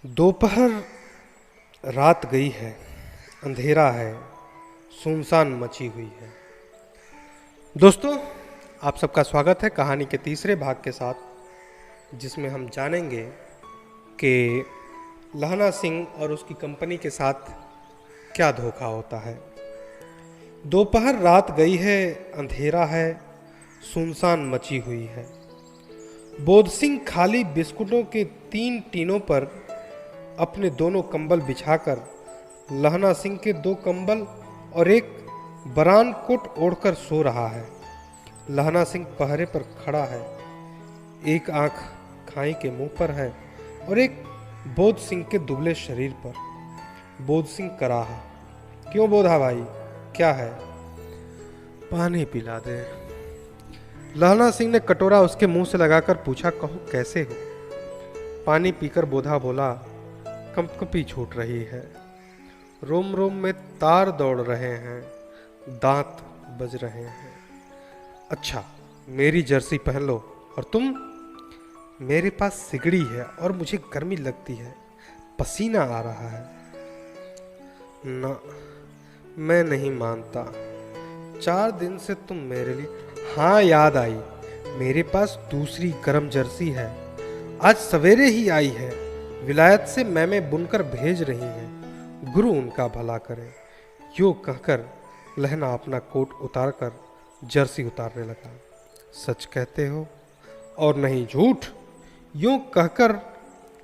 दोपहर रात गई है, अंधेरा है, सुनसान मची हुई है। दोस्तों, आप सबका स्वागत है कहानी के तीसरे भाग के साथ, जिसमें हम जानेंगे कि लहना सिंह और उसकी कंपनी के साथ क्या धोखा होता है। दोपहर रात गई है, अंधेरा है, सुनसान मची हुई है। बोध सिंह खाली बिस्कुटों के 3 टीनों पर अपने दोनों कंबल बिछाकर लहना सिंह के 2 कंबल और एक बरान कोट ओढ़कर सो रहा है। लहना सिंह पहरे पर खड़ा है, एक आंख खाई के मुंह पर है और एक बोध सिंह के दुबले शरीर पर। बोध सिंह कराहा, क्यों बोधा भाई, क्या है? पानी पिला दे। लहना सिंह ने कटोरा उसके मुंह से लगाकर पूछा, कहो कैसे हो? पानी पीकर बोधा बोला, कंपकपी छूट रही है, रोम रोम में तार दौड़ रहे हैं, दांत बज रहे हैं। अच्छा, मेरी जर्सी पहन लो। और तुम? मेरे पास सिगड़ी है और मुझे गर्मी लगती है, पसीना आ रहा है। ना, मैं नहीं मानता। 4 दिन से तुम मेरे लिए। हाँ, याद आई, मेरे पास दूसरी गर्म जर्सी है, आज सवेरे ही आई है, विलायत से मैमे बुनकर भेज रही हैं, गुरु उनका भला करे। यूँ कहकर लहना अपना कोट उतारकर जर्सी उतारने लगा। सच कहते हो और नहीं झूठ? यूँ कहकर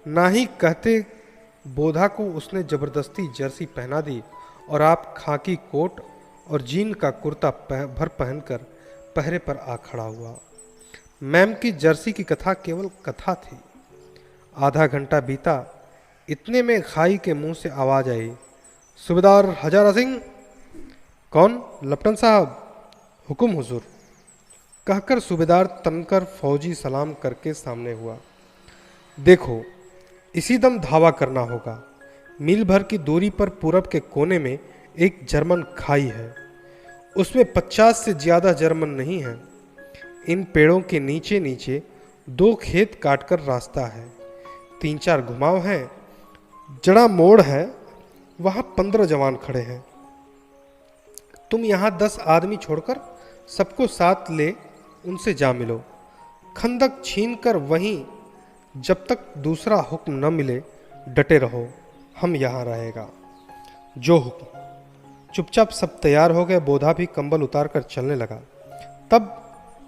ना ही कहते बोधा को उसने जबरदस्ती जर्सी पहना दी और आप खाकी कोट और जीन का कुर्ता भर पहनकर पहरे पर आ खड़ा हुआ। मैम की जर्सी की कथा केवल कथा थी। आधा घंटा बीता, इतने में खाई के मुंह से आवाज आई, सूबेदार हजारा सिंह। कौन? लपटन साहब। हुकुम हुजूर। कहकर सूबेदार तनकर फौजी सलाम करके सामने हुआ। देखो, इसी दम धावा करना होगा। मील भर की दूरी पर पूरब के कोने में एक जर्मन खाई है, उसमें 50 से ज्यादा जर्मन नहीं है। इन पेड़ों के नीचे नीचे 2 खेत काटकर रास्ता है, 3-4 घुमाव हैं, जड़ा मोड़ है, वहां 15 जवान खड़े हैं। तुम यहां 10 आदमी छोड़कर सबको साथ ले उनसे जा मिलो। खंदक छीनकर वहीं जब तक दूसरा हुक्म न मिले डटे रहो, हम यहां रहेगा। जो हुक्म। चुपचाप सब तैयार हो गए। बोधा भी कंबल उतार कर चलने लगा। तब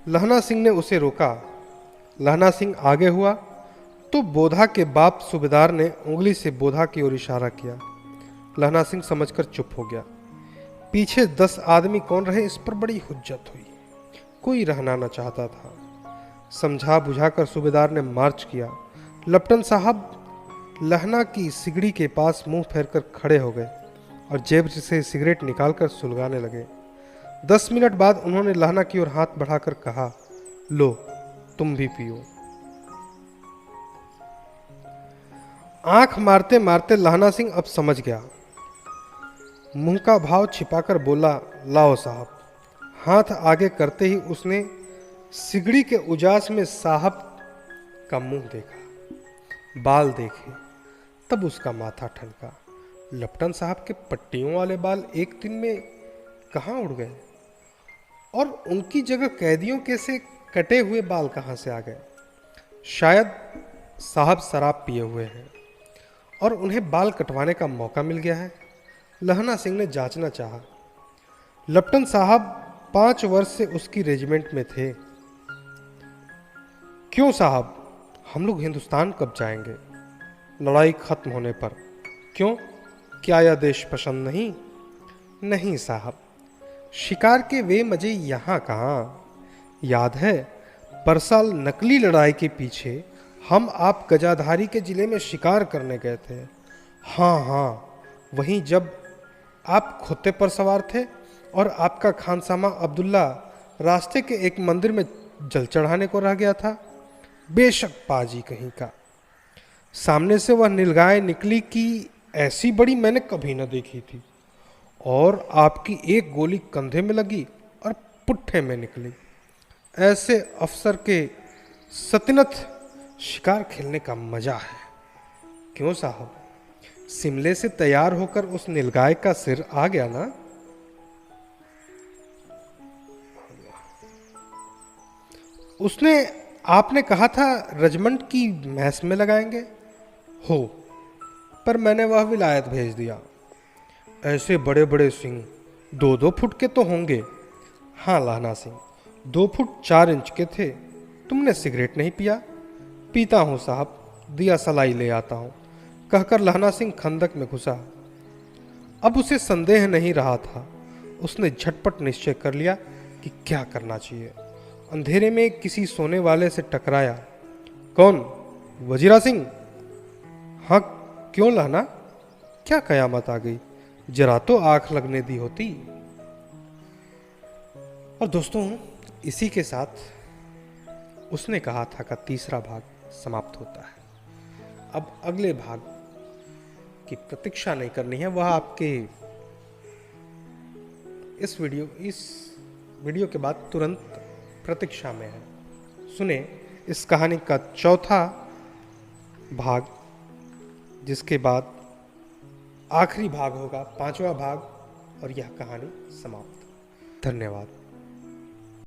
लहना सिंह ने उसे रोका। लहना सिंह आगे हुआ तो बोधा के बाप सूबेदार ने उंगली से बोधा की ओर इशारा किया। लहना सिंह समझकर चुप हो गया। पीछे 10 आदमी कौन रहे, इस पर बड़ी हुज्जत हुई। कोई रहना न चाहता था। समझा बुझाकर सूबेदार ने मार्च किया। लपटन साहब लहना की सिगड़ी के पास मुंह फेरकर खड़े हो गए और जेब से सिगरेट निकालकर सुलगाने लगे। 10 मिनट बाद उन्होंने लहना की ओर हाथ बढ़ाकर कहा, लो तुम भी पियो। आंख मारते मारते लहना सिंह अब समझ गया। मुंह का भाव छिपाकर बोला, लाओ साहब। हाथ आगे करते ही उसने सिगड़ी के उजास में साहब का मुंह देखा, बाल देखे, तब उसका माथा ठनका। लपटन साहब के पट्टियों वाले बाल एक दिन में कहाँ उड़ गए और उनकी जगह कैदियों के से कटे हुए बाल कहाँ से आ गए? शायद साहब शराब पिए हुए हैं और उन्हें बाल कटवाने का मौका मिल गया है। लहना सिंह ने जांचना चाहा। लपटन साहब 5 वर्ष से उसकी रेजिमेंट में थे। क्यों साहब, हम लोग हिंदुस्तान कब जाएंगे? लड़ाई खत्म होने पर। क्यों, क्या यह देश पसंद नहीं? नहीं साहब, शिकार के वे मजे यहाँ कहाँ। याद है, परसाल नकली लड़ाई के पीछे हम आप गजाधारी के जिले में शिकार करने गए थे। हाँ, वहीं जब आप खोते पर सवार थे और आपका खानसामा अब्दुल्ला रास्ते के एक मंदिर में जल चढ़ाने को रह गया था। बेशक पाजी कहीं का। सामने से वह नीलगाय निकली कि ऐसी बड़ी मैंने कभी न देखी थी, और आपकी एक गोली कंधे में लगी और पुट्ठे में निकली। ऐसे अफसर के सतनत शिकार खेलने का मजा है। क्यों साहब, शिमले से तैयार होकर उस नीलगाय का सिर आ गया ना? उसने आपने कहा था रजमंड की मैस में लगाएंगे हो, पर मैंने वह विलायत भेज दिया। ऐसे बड़े बड़े सिंह 2-2 फुट के तो होंगे। हाँ लहना सिंह, 2 फुट 4 इंच के थे। तुमने सिगरेट नहीं पिया? पीता हूँ साहब, दिया सलाई ले आता हूँ, कहकर लहना सिंह खंदक में घुसा। अब उसे संदेह नहीं रहा था। उसने झटपट निश्चय कर लिया कि क्या करना चाहिए। अंधेरे में किसी सोने वाले से टकराया। कौन? वजीरा सिंह? हाँ, क्यों लहना, क्या कयामत आ गई? जरा तो आंख लगने दी होती। और दोस्तों, इसी के साथ उसने कहा था का तीसरा भाग समाप्त होता है। अब अगले भाग की प्रतीक्षा नहीं करनी है, वह आपके इस वीडियो के बाद तुरंत प्रतीक्षा में है। सुने इस कहानी का चौथा भाग, जिसके बाद आखिरी भाग होगा, 5वां भाग, और यह कहानी समाप्त। धन्यवाद।